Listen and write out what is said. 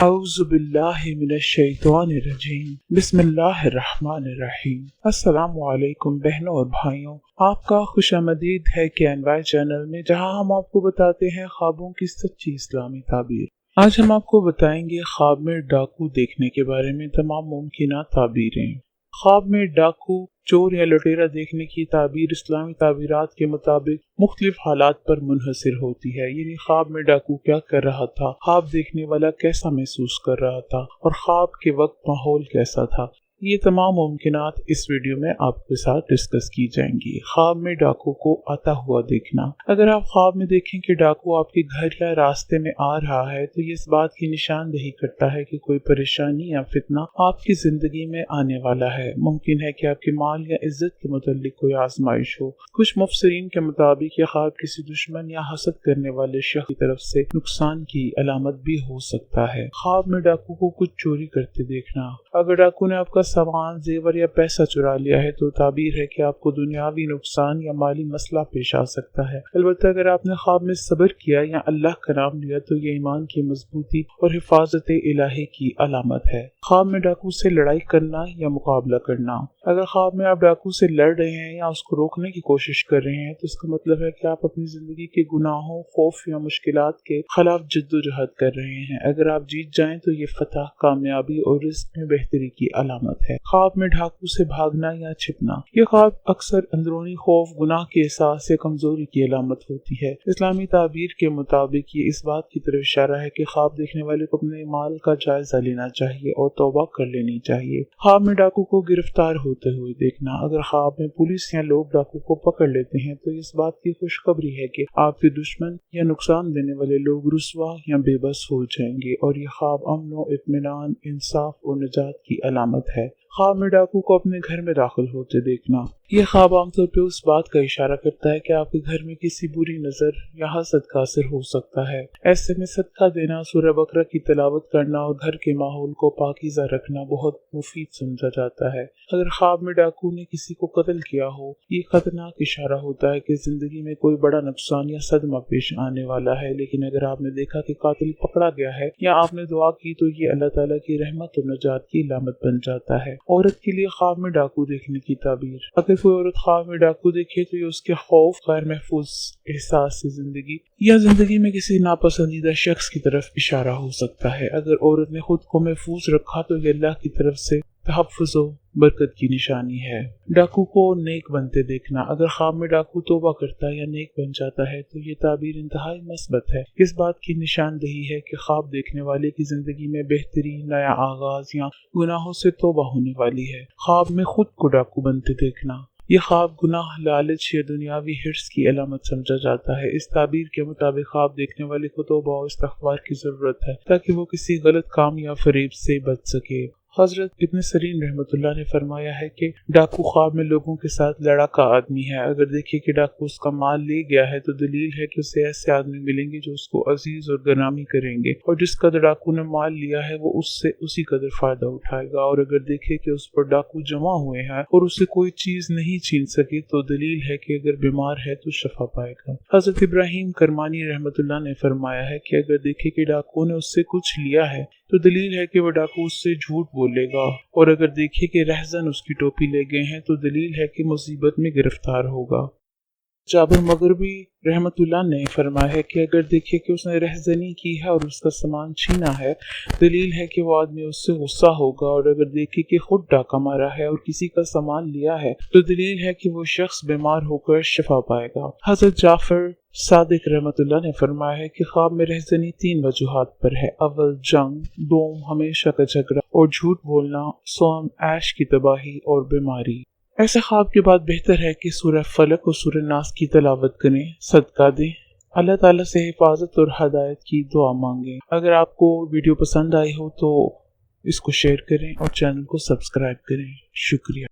اعوذ باللہ من الشیطان الرجیم بسم اللہ الرحمن الرحیم۔ السلام علیکم بہنوں اور بھائیوں، آپ کا خوش آمدید ہے KNY چینل میں، جہاں ہم آپ کو بتاتے ہیں خوابوں کی سچی اسلامی تعبیر۔ آج ہم آپ کو بتائیں گے خواب میں ڈاکو دیکھنے کے بارے میں تمام ممکنہ تعبیریں۔ خواب میں ڈاکو، چور یا لٹیرا دیکھنے کی تعبیر اسلامی تعبیرات کے مطابق مختلف حالات پر منحصر ہوتی ہے، یعنی خواب میں ڈاکو کیا کر رہا تھا، خواب دیکھنے والا کیسا محسوس کر رہا تھا اور خواب کے وقت ماحول کیسا تھا۔ یہ تمام ممکنات اس ویڈیو میں آپ کے ساتھ ڈسکس کی جائیں گی۔ خواب میں ڈاکو کو آتا ہوا دیکھنا۔ اگر آپ خواب میں دیکھیں کہ ڈاکو آپ کے گھر یا راستے میں آ رہا ہے تو یہ اس بات کی نشاندہی کرتا ہے کہ کوئی پریشانی یا فتنہ آپ کی زندگی میں آنے والا ہے۔ ممکن ہے کہ آپ کے مال یا عزت کے متعلق کوئی آزمائش ہو۔ کچھ مفسرین کے مطابق یہ خواب کسی دشمن یا حسد کرنے والے شخص کی طرف سے نقصان کی علامت بھی ہو سکتا ہے۔ خواب میں ڈاکو کو کچھ چوری کرتے دیکھنا۔ اگر ڈاکو نے آپ کا سامان، زیور یا پیسہ چرا لیا ہے تو تعبیر ہے کہ آپ کو دنیاوی نقصان یا مالی مسئلہ پیش آ سکتا ہے۔ البتہ اگر آپ نے خواب میں صبر کیا یا اللہ کا نام لیا تو یہ ایمان کی مضبوطی اور حفاظت الہی کی علامت ہے۔ خواب میں ڈاکو سے لڑائی کرنا یا مقابلہ کرنا۔ اگر خواب میں آپ ڈاکو سے لڑ رہے ہیں یا اس کو روکنے کی کوشش کر رہے ہیں تو اس کا مطلب ہے کہ آپ اپنی زندگی کے گناہوں، خوف یا مشکلات کے خلاف جدوجہد کر رہے ہیں۔ اگر آپ جیت جائیں تو یہ فتح، کامیابی اور رزق میں بہتری کی علامت ہے۔ خواب میں ڈاکو سے بھاگنا یا چھپنا۔ یہ خواب اکثر اندرونی خوف، گناہ کے احساس یا کمزوری کی علامت ہوتی ہے۔ اسلامی تعبیر کے مطابق یہ اس بات کی طرف اشارہ ہے کہ خواب دیکھنے والے کو اپنے مال کا جائزہ لینا چاہیے اور توبہ کر لینی چاہیے۔ خواب میں ڈاکو کو گرفتار ہوتے ہوئے دیکھنا۔ اگر خواب میں پولیس یا لوگ ڈاکو کو پکڑ لیتے ہیں تو اس بات کی خوشخبری ہے کہ آپ کے دشمن یا نقصان دینے والے لوگ رسوا یا بے بس ہو جائیں گے، اور یہ خواب امن و اطمینان، انصاف اور نجات کی علامت ہے۔ خواب میں ڈاکو کو اپنے گھر میں داخل ہوتے دیکھنا۔ یہ خواب عام طور پہ اس بات کا اشارہ کرتا ہے کہ آپ کے گھر میں کسی بری نظر یا حسد کا اثر ہو سکتا ہے۔ ایسے میں صدقہ دینا، سورہ بقرہ کی تلاوت کرنا اور گھر کے ماحول کو پاکیزہ رکھنا بہت مفید سمجھا جاتا ہے۔ اگر خواب میں ڈاکو نے کسی کو قتل کیا ہو، یہ خطرناک اشارہ ہوتا ہے کہ زندگی میں کوئی بڑا نقصان یا صدمہ پیش آنے والا ہے۔ لیکن اگر آپ نے دیکھا کہ قاتل پکڑا گیا ہے یا آپ نے دعا کی تو یہ اللہ تعالیٰ کی رحمت اور نجات کی علامت بن جاتا ہے۔ عورت کے لیے خواب میں ڈاکو دیکھنے کی تعبیر۔ اگر کوئی عورت خواب میں ڈاکو دیکھے تو یہ اس کے خوف، غیر محفوظ احساس سے زندگی یا زندگی میں کسی ناپسندیدہ شخص کی طرف اشارہ ہو سکتا ہے۔ اگر عورت نے خود کو محفوظ رکھا تو یہ اللہ کی طرف سے تحفظ و برکت کی نشانی ہے۔ ڈاکو کو نیک بنتے دیکھنا۔ اگر خواب میں ڈاکو توبہ کرتا یا نیک بن جاتا ہے تو یہ تعبیر انتہائی مثبت ہے۔ اس بات کی نشاندہی ہے کہ خواب دیکھنے والے کی زندگی میں بہتری، نیا آغاز یا گناہوں سے توبہ ہونے والی ہے۔ خواب میں خود کو ڈاکو بنتے دیکھنا۔ یہ خواب گناہ، لالچ یا دنیاوی حرص کی علامت سمجھا جاتا ہے۔ اس تعبیر کے مطابق خواب دیکھنے والے کو توبہ و استغفار کی ضرورت ہے تاکہ وہ کسی غلط کام یا فریب سے بچ سکے۔ حضرت ابن سیرین رحمۃ اللہ نے فرمایا ہے کہ ڈاکو خواب میں لوگوں کے ساتھ لڑاکا آدمی ہے۔ اگر دیکھے کہ ڈاکو اس کا مال لے گیا ہے تو دلیل ہے کہ اسے ایسے آدمی ملیں گے جو اس کو عزیز اور گرامی کریں گے، اور جس قدر ڈاکو نے مال لیا ہے وہ اس سے اسی قدر فائدہ اٹھائے گا۔ اور اگر دیکھے کہ اس پر ڈاکو جمع ہوئے ہیں اور اسے کوئی چیز نہیں چھین سکے تو دلیل ہے کہ اگر بیمار ہے تو شفا پائے گا۔ حضرت ابراہیم کرمانی رحمۃ اللہ نے فرمایا ہے کہ اگر دیکھے کہ ڈاکو نے اس سے کچھ لیا ہے تو دلیل ہے کہ وہ ڈاکو اس سے جھوٹ بولے گا، اور اگر دیکھے کہ رہزن اس کی ٹوپی لے گئے ہیں تو دلیل ہے کہ مصیبت میں گرفتار ہوگا۔ جابر مغربی رحمت اللہ نے فرمایا ہے کہ اگر دیکھے کہ اس نے رہزنی کی ہے اور اس کا سامان چھینا ہے، دلیل ہے کہ وہ آدمی اس سے غصہ ہوگا، اور اگر دیکھے کہ خود ڈاکہ مارا ہے اور کسی کا سامان لیا ہے تو دلیل ہے کہ وہ شخص بیمار ہو کر شفا پائے گا۔ حضرت جعفر صادق رحمت اللہ نے فرمایا ہے کہ خواب میں رہزنی 3 وجوہات پر ہے۔ اول جنگ، دوم ہمیشہ کا جھگڑا، اور جھوٹ بولنا، سوم عیش کی تباہی اور بیماری۔ ایسے خواب کے بعد بہتر ہے کہ سورہ فلق اور سورہ ناس کی تلاوت کریں، صدقہ دیں، اللہ تعالیٰ سے حفاظت اور ہدایت کی دعا مانگیں۔ اگر آپ کو ویڈیو پسند آئی ہو تو اس کو شیئر کریں اور چینل کو سبسکرائب کریں۔ شکریہ۔